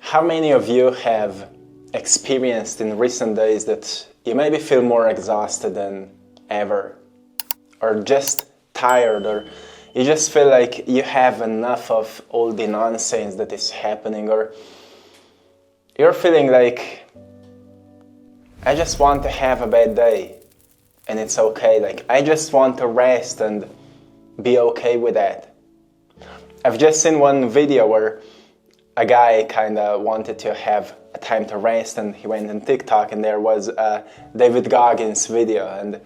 How many of you have experienced in recent days that you maybe feel more exhausted than ever, or just tired, or you just feel like you have enough of all the nonsense that is happening, or you're feeling like, I just want to have a bad day and it's okay, like I just want to rest and be okay with that. I've just seen one video where a guy kind of wanted to have a time to rest, and he went on TikTok, and there was a David Goggins video, and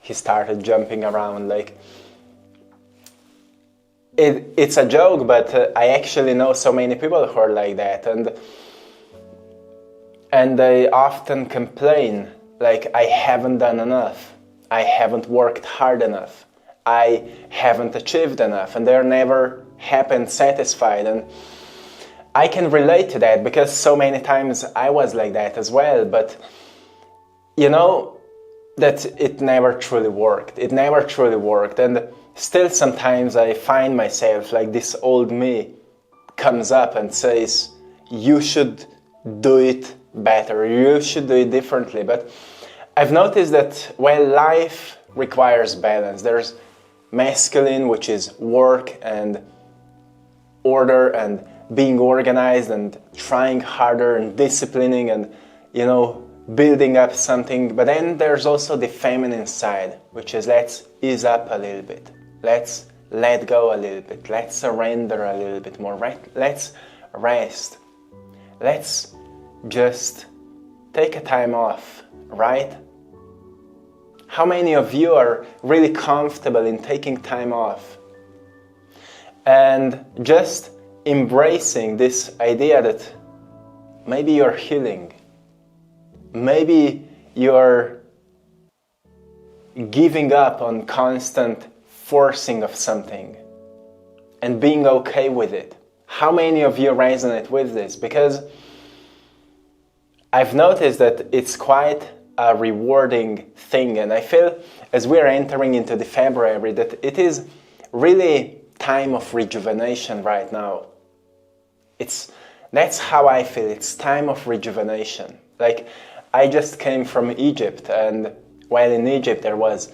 he started jumping around like... It's a joke, but I actually know so many people who are like that, and they often complain like, I haven't done enough, I haven't worked hard enough, I haven't achieved enough, and they're never happy and satisfied. And I can relate to that because so many times I was like that as well, but you know that it never truly worked. It never truly worked, and still sometimes I find myself like this old me comes up and says, you should do it better, you should do it differently. But I've noticed that while life requires balance, there's masculine, which is work and order and being organized and trying harder and disciplining and, you know, building up something. But then there's also the feminine side, which is let's ease up a little bit. Let's let go a little bit. Let's surrender a little bit more, right? Let's rest. Let's just take a time off, right? How many of you are really comfortable in taking time off and just embracing this idea that maybe you're healing, maybe you're giving up on constant forcing of something and being okay with it? How many of you resonate with this? Because I've noticed that it's quite a rewarding thing, and I feel as we're entering into the February that it is really time of rejuvenation right now. That's how I feel. It's time of rejuvenation. Like, I just came from Egypt, and while in Egypt there was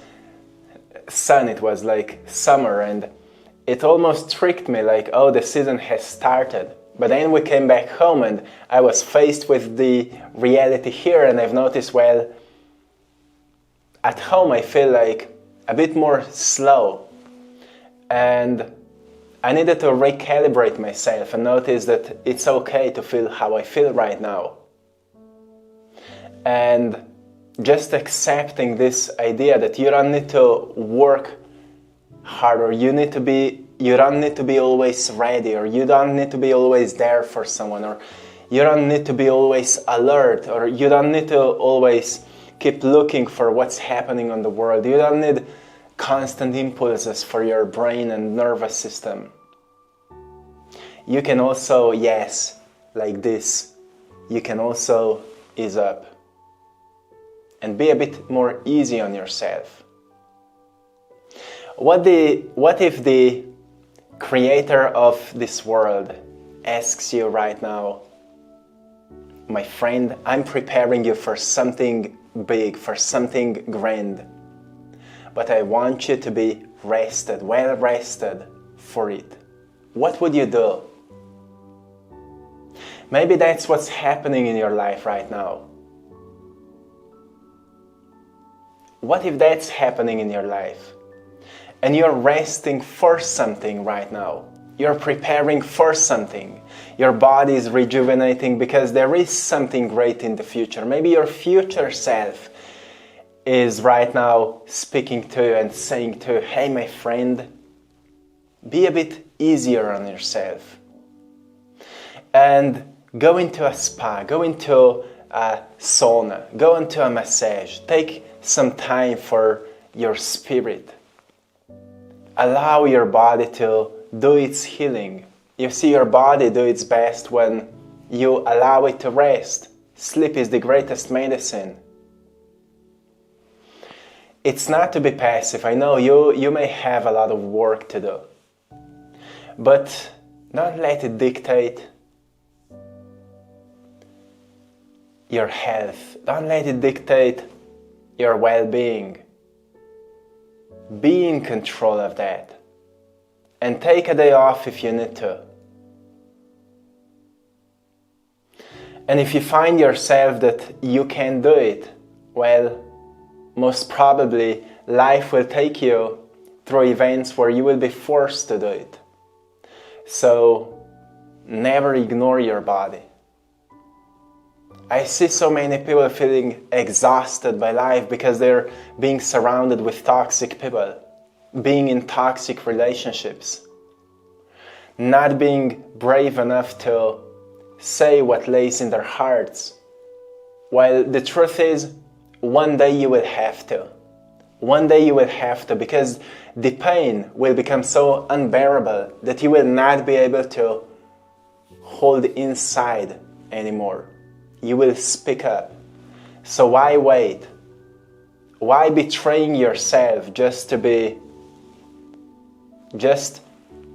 sun, it was like summer, and it almost tricked me like, oh, the season has started. But then we came back home and I was faced with the reality here, and I've noticed, well, at home I feel like a bit more slow, and I needed to recalibrate myself and notice that it's okay to feel how I feel right now. And just accepting this idea that you don't need to work harder, you don't need to be always ready, or you don't need to be always there for someone, or you don't need to be always alert, or you don't need to always keep looking for what's happening on the world. You don't need constant impulses for your brain and nervous system. You can also, yes, like this, you can also ease up and be a bit more easy on yourself. What if the creator of this world asks you right now, my friend, I'm preparing you for something big, for something grand, but I want you to be rested, well rested for it. What would you do? Maybe that's what's happening in your life right now. What if that's happening in your life? And you're resting for something right now. You're preparing for something. Your body is rejuvenating because there is something great in the future. Maybe your future self is right now speaking to you and saying to you, hey, my friend, be a bit easier on yourself. And go into a spa, go into a sauna, go into a massage. Take some time for your spirit. Allow your body to do its healing. You see, your body do its best when you allow it to rest. Sleep is the greatest medicine. It's not to be passive. I know you may have a lot of work to do, but don't let it dictate your health. Don't let it dictate your well-being. Be in control of that. And take a day off if you need to. And if you find yourself that you can't do it, well, most probably life will take you through events where you will be forced to do it. So never ignore your body. I see so many people feeling exhausted by life because they're being surrounded with toxic people, being in toxic relationships, not being brave enough to say what lays in their hearts. While the truth is, one day you will have to. One day you will have to, because the pain will become so unbearable that you will not be able to hold inside anymore. You will speak up. So why wait? Why betraying yourself just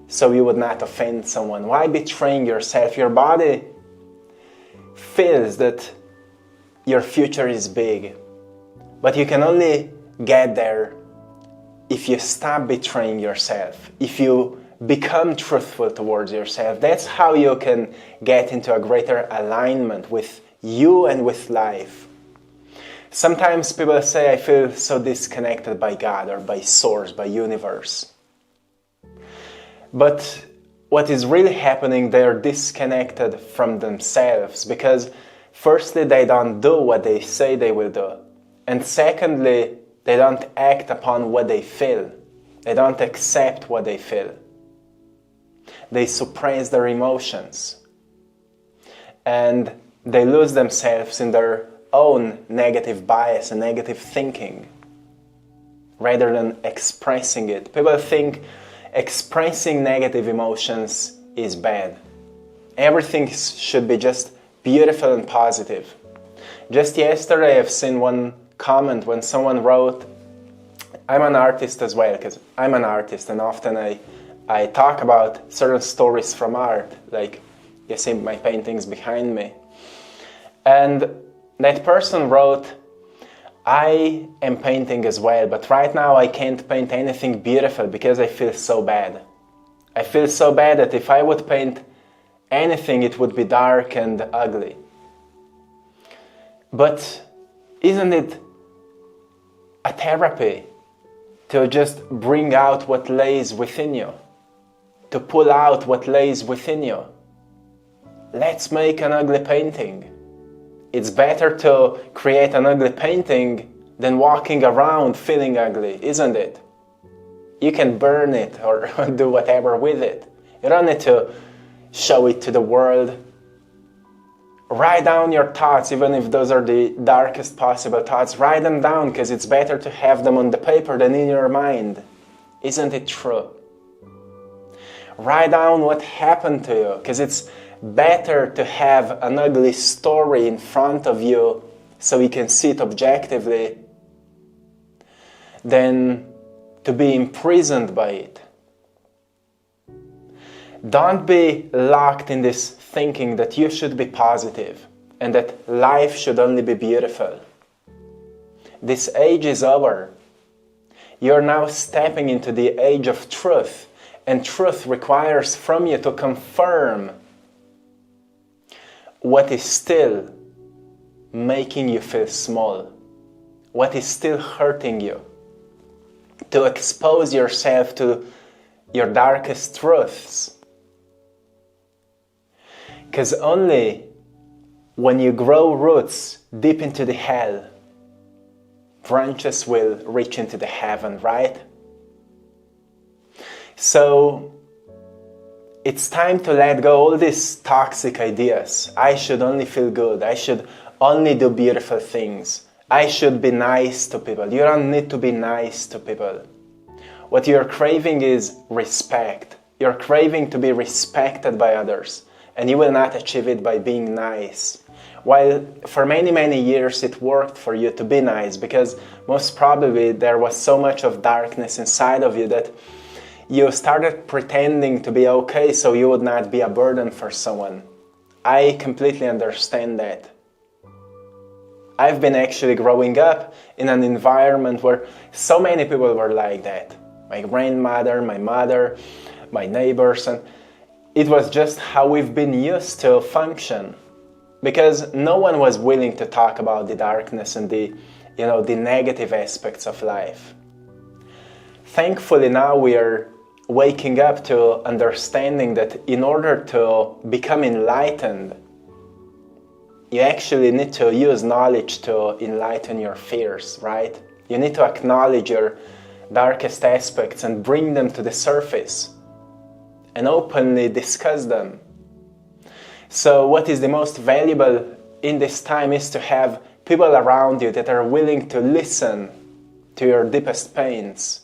so you would not offend someone? Why betraying yourself? Your body feels that your future is big, but you can only get there if you stop betraying yourself, if you become truthful towards yourself. That's how you can get into a greater alignment with you and with life. Sometimes people say, I feel so disconnected by God or by Source, by universe. But what is really happening, they are disconnected from themselves, because firstly, they don't do what they say they will do. And secondly, they don't act upon what they feel. They don't accept what they feel. They suppress their emotions. And they lose themselves in their own negative bias and negative thinking, rather than expressing it. People think expressing negative emotions is bad. Everything should be just beautiful and positive. Just yesterday I've seen one comment when someone wrote, I'm an artist as well, because I'm an artist and often I talk about certain stories from art, like you see my paintings behind me. And that person wrote, I am painting as well, but right now I can't paint anything beautiful because I feel so bad. I feel so bad that if I would paint anything, it would be dark and ugly. But isn't it a therapy to just bring out what lays within you? To pull out what lays within you? Let's make an ugly painting. It's better to create an ugly painting than walking around feeling ugly, isn't it? You can burn it or do whatever with it. You don't need to show it to the world. Write down your thoughts, even if those are the darkest possible thoughts. Write them down, because it's better to have them on the paper than in your mind. Isn't it true? Write down what happened to you, because it's better to have an ugly story in front of you so you can see it objectively than to be imprisoned by it. Don't be locked in this thinking that you should be positive and that life should only be beautiful. This age is over. You're now stepping into the age of truth, and truth requires from you to confirm what is still making you feel small, what is still hurting you, to expose yourself to your darkest truths. Because only when you grow roots deep into the hell, branches will reach into the heaven, right? So it's time to let go all these toxic ideas. I should only feel good. I should only do beautiful things. I should be nice to people. You don't need to be nice to people. What you're craving is respect. You're craving to be respected by others, and you will not achieve it by being nice. While for many, many years it worked for you to be nice, because most probably there was so much of darkness inside of you that you started pretending to be okay so you would not be a burden for someone. I completely understand that. I've been actually growing up in an environment where so many people were like that. My grandmother, my mother, my neighbors, and it was just how we've been used to function. Because no one was willing to talk about the darkness and the negative aspects of life. Thankfully now we are waking up to understanding that in order to become enlightened, you actually need to use knowledge to enlighten your fears, right? You need to acknowledge your darkest aspects and bring them to the surface and openly discuss them. So what is the most valuable in this time is to have people around you that are willing to listen to your deepest pains,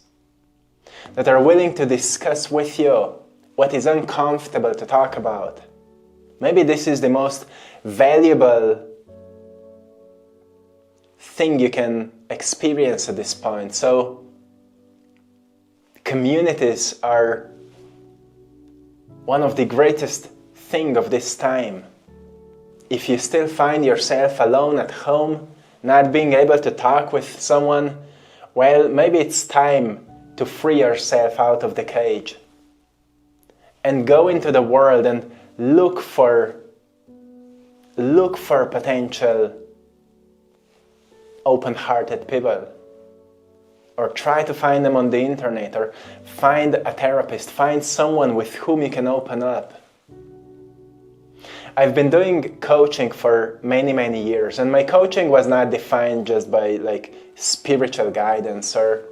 that are willing to discuss with you what is uncomfortable to talk about. Maybe this is the most valuable thing you can experience at this point. So communities are one of the greatest things of this time. If you still find yourself alone at home, not being able to talk with someone, well, maybe it's time to free yourself out of the cage and go into the world and look for potential open-hearted people, or try to find them on the internet, or find a therapist, find someone with whom you can open up. I've been doing coaching for many years, and my coaching was not defined just by like spiritual guidance or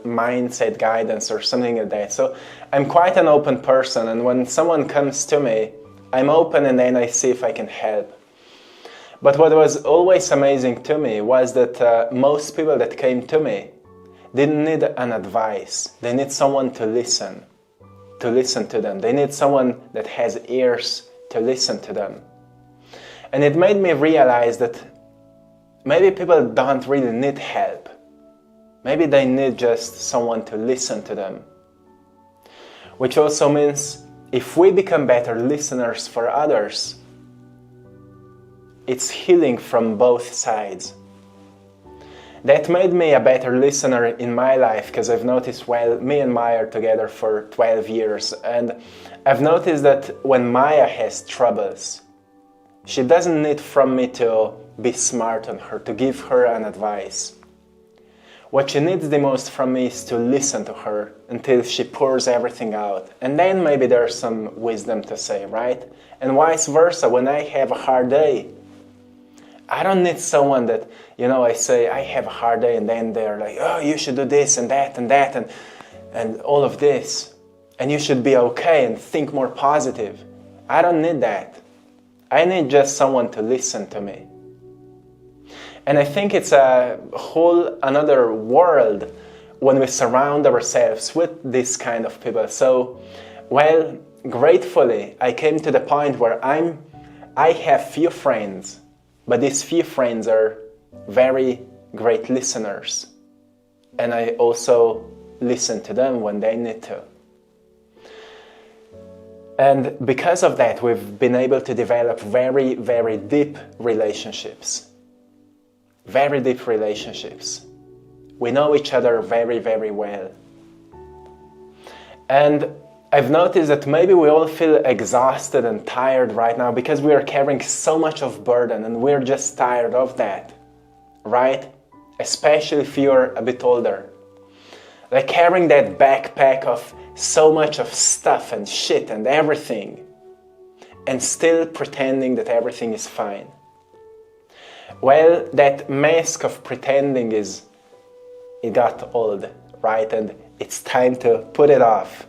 mindset guidance or something like that. So I'm quite an open person, and when someone comes to me, I'm open and then I see if I can help. But what was always amazing to me was that most people that came to me didn't need an advice. They need someone to listen to them. They need someone that has ears to listen to them. And it made me realize that maybe people don't really need help. Maybe they need just someone to listen to them. Which also means if we become better listeners for others, it's healing from both sides. That made me a better listener in my life, because I've noticed, well, me and Maya are together for 12 years, and I've noticed that when Maya has troubles, she doesn't need from me to be smart on her, to give her an advice. What she needs the most from me is to listen to her until she pours everything out. And then maybe there's some wisdom to say, right? And vice versa, when I have a hard day, I don't need someone that, I say, I have a hard day, and then they're like, oh, you should do this and that and that and all of this. And you should be okay and think more positive. I don't need that. I need just someone to listen to me. And I think it's a whole another world when we surround ourselves with this kind of people. So, well, gratefully, I came to the point where I have few friends, but these few friends are very great listeners. And I also listen to them when they need to. And because of that, we've been able to develop very, very deep relationships. Very deep relationships. We know each other very, very well. And I've noticed that maybe we all feel exhausted and tired right now because we are carrying so much of burden, and we're just tired of that, right? Especially if you're a bit older. Like carrying that backpack of so much of stuff and shit and everything, and still pretending that everything is fine. Well, that mask of pretending it got old, right? And it's time to put it off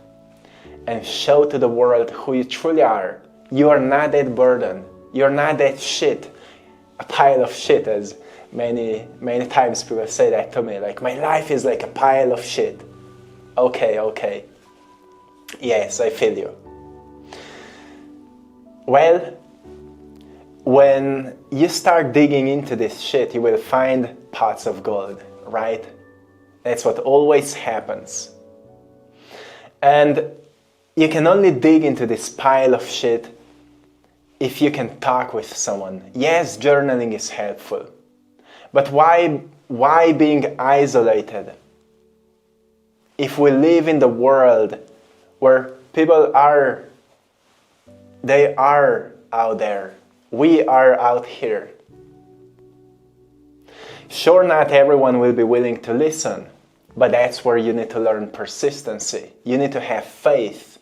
and show to the world who you truly are. You are not that burden. You're not that shit, a pile of shit, as many times people say that to me. Like, my life is like a pile of shit. Okay. Yes, I feel you. Well, when you start digging into this shit, you will find pots of gold, right? That's what always happens. And you can only dig into this pile of shit if you can talk with someone. Yes, journaling is helpful. But why being isolated? If we live in the world where people are, they are out there, we are out here. Sure, not everyone will be willing to listen, but that's where you need to learn persistency. You need to have faith.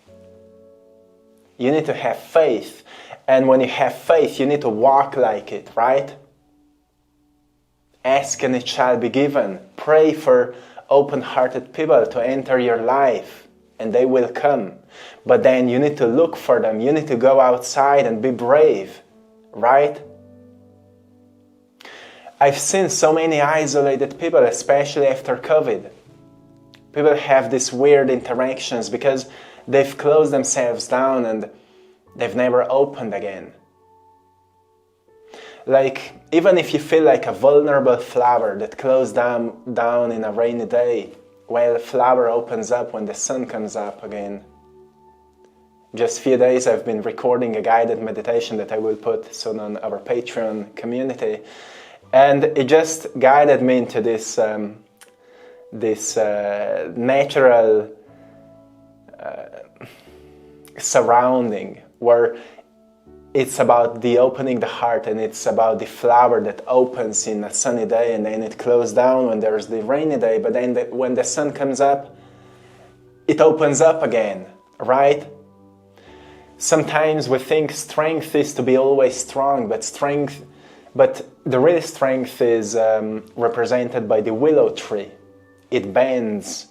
You need to have faith. And when you have faith, you need to walk like it, right? Ask and it shall be given. Pray for open-hearted people to enter your life, and they will come. But then you need to look for them. You need to go outside and be brave, right? I've seen so many isolated people, especially after COVID. People have these weird interactions because they've closed themselves down and they've never opened again. Like, even if you feel like a vulnerable flower that closed down in a rainy day, well, the flower opens up when the sun comes up again. Just a few days I've been recording a guided meditation that I will put soon on our Patreon community. And it just guided me into this natural surrounding where it's about the opening the heart, and it's about the flower that opens in a sunny day and then it closes down when there's the rainy day, but then when the sun comes up, it opens up again, right? Sometimes we think strength is to be always strong, but the real strength is represented by the willow tree. It bends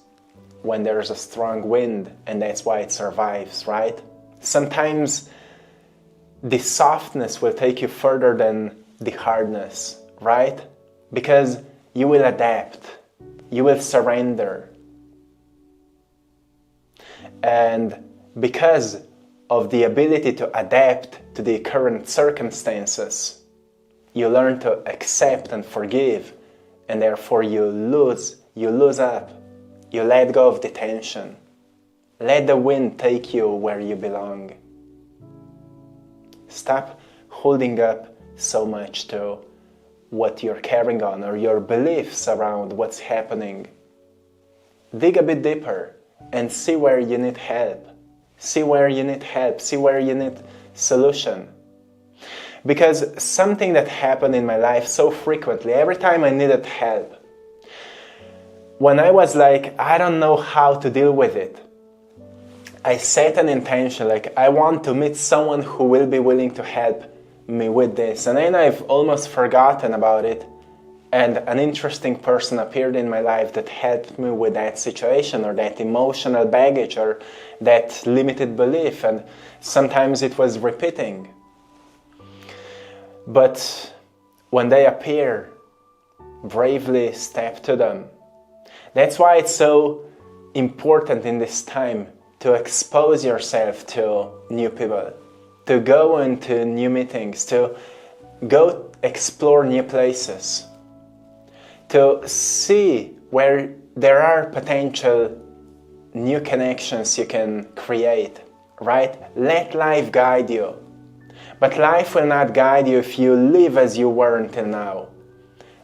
when there's a strong wind, and that's why it survives, right? Sometimes the softness will take you further than the hardness, right? Because you will adapt, you will surrender. And because of the ability to adapt to the current circumstances, you learn to accept and forgive, and therefore you lose up. You let go of the tension. Let the wind take you where you belong. Stop holding up so much to what you're carrying on or your beliefs around what's happening. Dig a bit deeper and see where you need help. See where you need help. See where you need solution. Because something that happened in my life so frequently, every time I needed help, when I was like, I don't know how to deal with it, I set an intention, like I want to meet someone who will be willing to help me with this. And then I've almost forgotten about it. And an interesting person appeared in my life that helped me with that situation or that emotional baggage or that limited belief. And sometimes it was repeating. But when they appear, bravely step to them. That's why it's so important in this time to expose yourself to new people, to go into new meetings, to go explore new places, to see where there are potential new connections you can create, right? Let life guide you. But life will not guide you if you live as you were until now.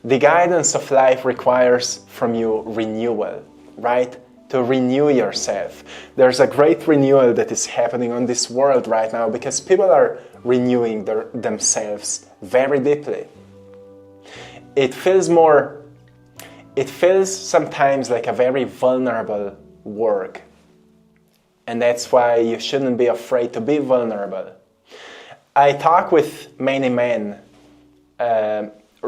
The guidance of life requires from you renewal, right? To renew yourself. There's a great renewal that is happening on this world right now because people are renewing themselves very deeply. It feels sometimes like a very vulnerable work. And that's why you shouldn't be afraid to be vulnerable. I talk with many men.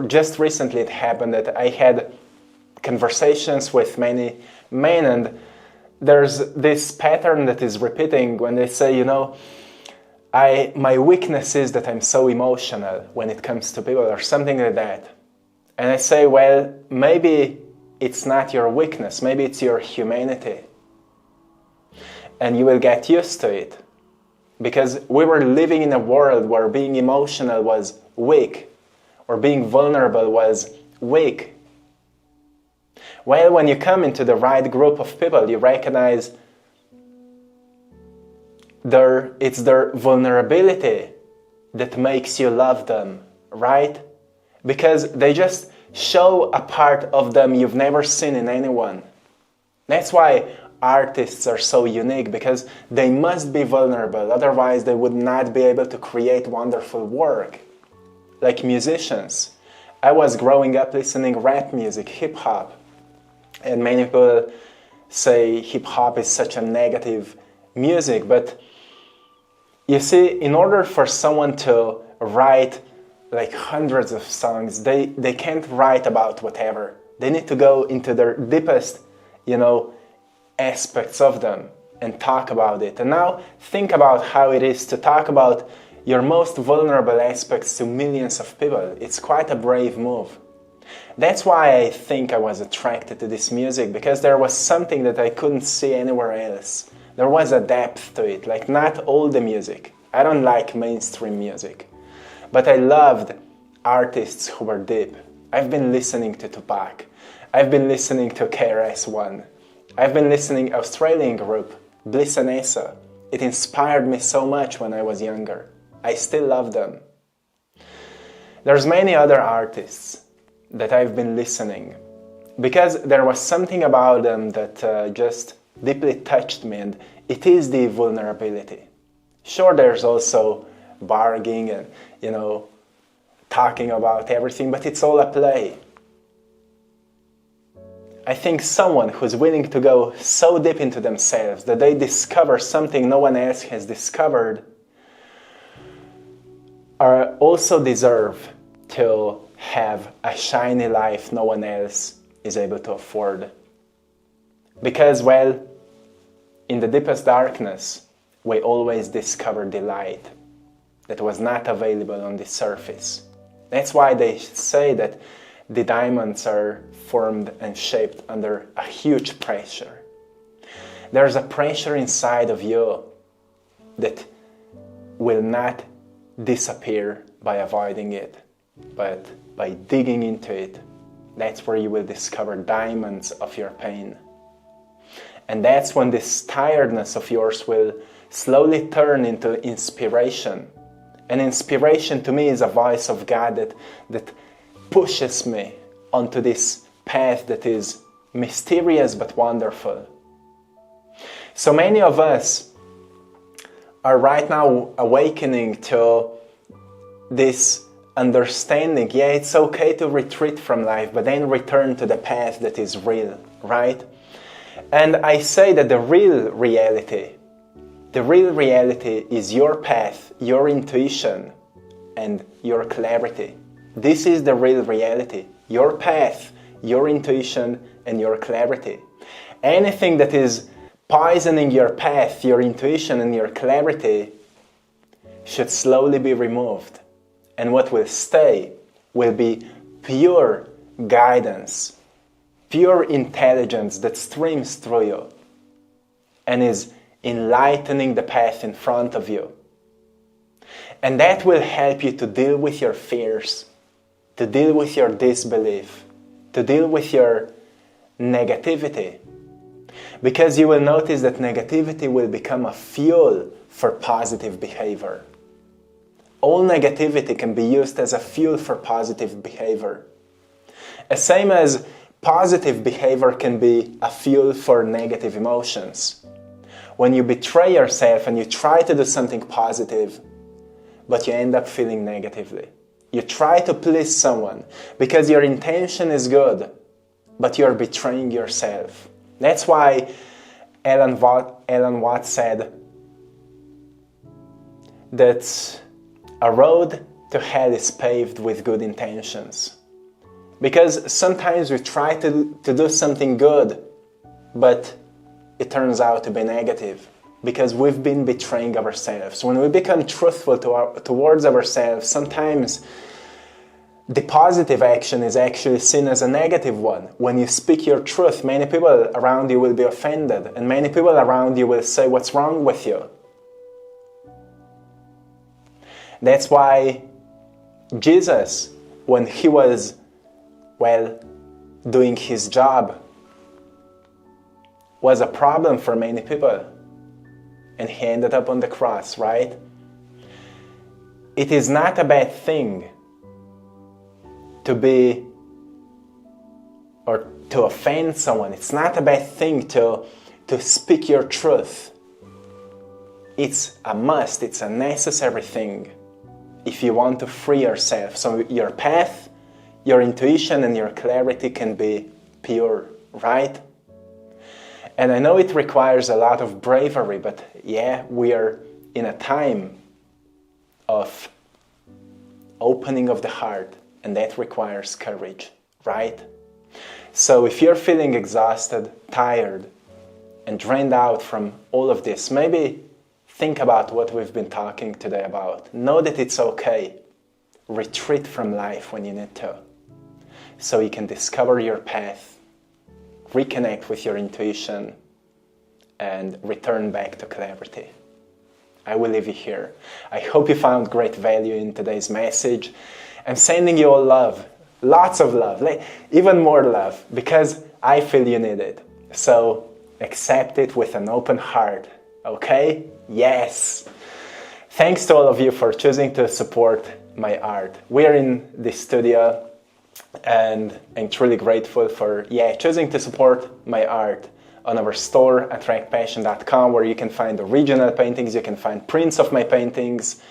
Just recently it happened that I had conversations with many men, and there's this pattern that is repeating when they say, my weakness is that I'm so emotional when it comes to people or something like that. And I say, well, maybe it's not your weakness, maybe it's your humanity. And you will get used to it. Because we were living in a world where being emotional was weak, or being vulnerable was weak. Well, when you come into the right group of people, you recognize it's their vulnerability that makes you love them, right? Because they just show a part of them you've never seen in anyone. That's why artists are so unique, because they must be vulnerable, otherwise they would not be able to create wonderful work. Like musicians. I was growing up listening rap music, hip-hop, and many people say hip-hop is such a negative music, but you see, in order for someone to write like hundreds of songs, they can't write about whatever. They need to go into their deepest, aspects of them and talk about it. And now think about how it is to talk about your most vulnerable aspects to millions of people. It's quite a brave move. That's why I think I was attracted to this music, because there was something that I couldn't see anywhere else. There was a depth to it, like not all the music. I don't like mainstream music, but I loved artists who were deep. I've been listening to Tupac. I've been listening to KRS-One. I've been listening to Australian group, Bliss and Asa. It inspired me so much when I was younger. I still love them. There's many other artists that I've been listening, because there was something about them that just deeply touched me, and it is the vulnerability. Sure, there's also bargaining and, talking about everything, but it's all a play. I think someone who's willing to go so deep into themselves that they discover something no one else has discovered also deserve to have a shiny life no one else is able to afford. Because, in the deepest darkness, we always discover the light that was not available on the surface. That's why they say that the diamonds are formed and shaped under a huge pressure. There's a pressure inside of you that will not disappear by avoiding it, but by digging into it. That's where you will discover diamonds of your pain. And that's when this tiredness of yours will slowly turn into inspiration. And inspiration to me is a voice of God that pushes me onto this path that is mysterious but wonderful. So many of us are right now awakening to this understanding. Yeah, it's okay to retreat from life, but then return to the path that is real, right? And I say that the real reality is your path, your intuition, and your clarity. This is the real reality. Your path, your intuition, and your clarity. Anything that is poisoning your path, your intuition, and your clarity should slowly be removed. And what will stay will be pure guidance, pure intelligence that streams through you and is enlightening the path in front of you. And that will help you to deal with your fears, to deal with your disbelief, to deal with your negativity. Because you will notice that negativity will become a fuel for positive behavior. All negativity can be used as a fuel for positive behavior. The same as positive behavior can be a fuel for negative emotions. When you betray yourself and you try to do something positive, but you end up feeling negatively. You try to please someone because your intention is good, but you're betraying yourself. That's why Alan Watts said that a road to hell is paved with good intentions. Because sometimes we try to do something good, but it turns out to be negative. Because we've been betraying ourselves. When we become truthful towards ourselves, sometimes the positive action is actually seen as a negative one. When you speak your truth, many people around you will be offended, and many people around you will say, "What's wrong with you?" That's why Jesus, when he was, doing his job, was a problem for many people. And he ended up on the cross, right? it is not a bad thing to be or to offend someone. It's not a bad thing to speak your truth. It's a must, it's a necessary thing if you want to free yourself. So your path, your intuition and your clarity can be pure, right? And I know it requires a lot of bravery, but yeah, we are in a time of opening of the heart, and that requires courage, right? So if you're feeling exhausted, tired, and drained out from all of this, maybe think about what we've been talking today about. Know that it's okay. Retreat from life when you need to, so you can discover your path, reconnect with your intuition, and return back to clarity. I will leave you here. I hope you found great value in today's message. I'm sending you all love, lots of love, even more love, because I feel you need it. So accept it with an open heart, okay? Yes! Thanks to all of you for choosing to support my art. We're in the studio and I'm truly grateful for choosing to support my art on our store, AttractPassion.com, where you can find original paintings, you can find prints of my paintings,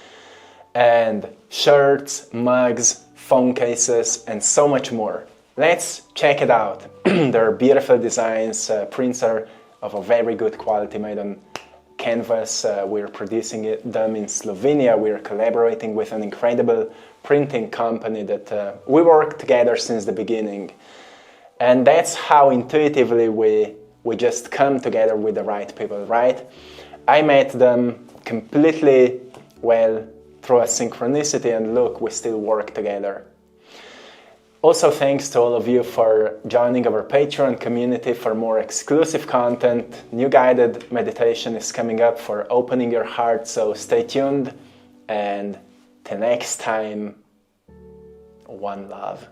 and shirts, mugs, phone cases, and so much more. Let's check it out. There are beautiful designs, prints are of a very good quality, made on canvas. We're producing them in Slovenia. We're collaborating with an incredible printing company that we work together since the beginning. And that's how intuitively we just come together with the right people, right? I met them completely, through a synchronicity, and look, we still work together. Also, thanks to all of you for joining our Patreon community for more exclusive content. New guided meditation is coming up for opening your heart, so stay tuned. And till next time, one love.